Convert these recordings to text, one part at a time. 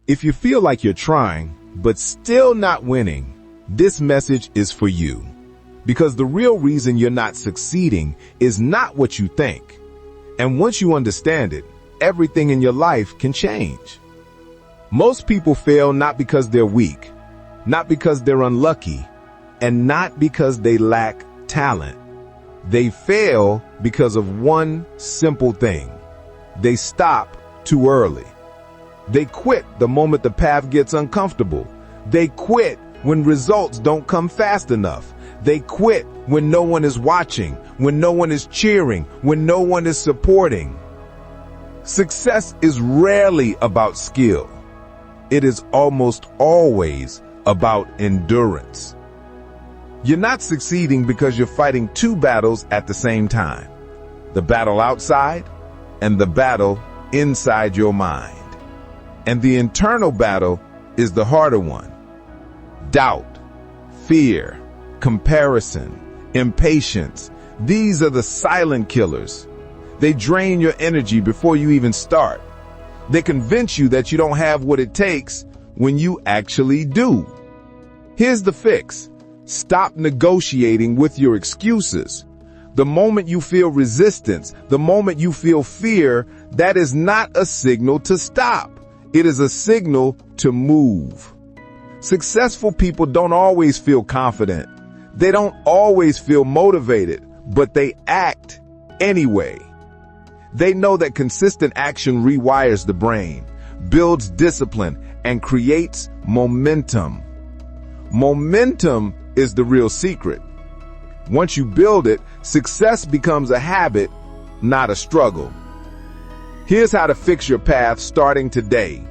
If you feel like you're trying, but still not winning, this message is for you. Because the real reason you're not succeeding is not what you think. And once you understand it, everything in your life can change. Most people fail not because they're weak, not because they're unlucky, and not because they lack talent. They fail because of one simple thing. They stop too early. They quit the moment the path gets uncomfortable. They quit when results don't come fast enough. They quit when no one is watching, when no one is cheering, when no one is supporting. Success is rarely about skill. It is almost always about endurance. You're not succeeding because you're fighting two battles at the same time. The battle outside and the battle inside your mind. And the internal battle is the harder one. Doubt, fear, comparison, impatience. These are the silent killers. They drain your energy before you even start. They convince you that you don't have what it takes when you actually do. Here's the fix. Stop negotiating with your excuses. The moment you feel resistance, the moment you feel fear, that is not a signal to stop. It is a signal to move. Successful people don't always feel confident. They don't always feel motivated, but they act anyway. They know that consistent action rewires the brain, builds discipline, and creates momentum. Momentum is the real secret. Once you build it, success becomes a habit, not a struggle. Here's how to fix your path starting today.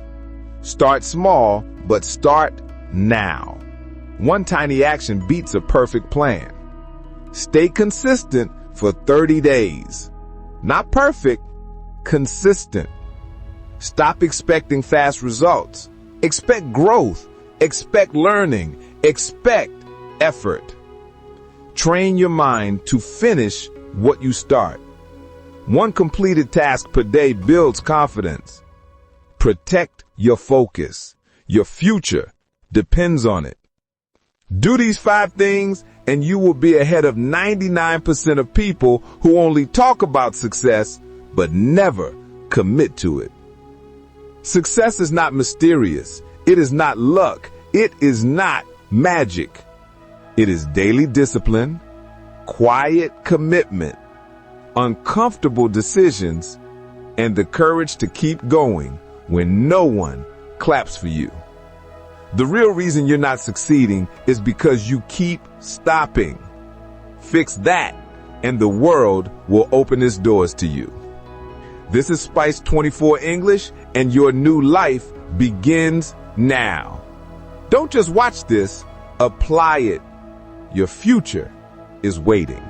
Start small, but start now. One tiny action beats a perfect plan. Stay consistent for 30 days. Not perfect, consistent. Stop expecting fast results. Expect growth. Expect learning. Expect effort. Train your mind to finish what you start. One completed task per day builds confidence. Protect your focus. Your future depends on it. Do these 5 things and you will be ahead of 99% of people who only talk about success but never commit to it. Success is not mysterious. It is not luck. It is not magic. It is daily discipline, quiet commitment, uncomfortable decisions, and the courage to keep going when no one claps for you. The real reason you're not succeeding is because you keep stopping. Fix that, and the world will open its doors to you. This is Spice 24 English, and your new life begins now. Don't just watch this, apply it. Your future is waiting.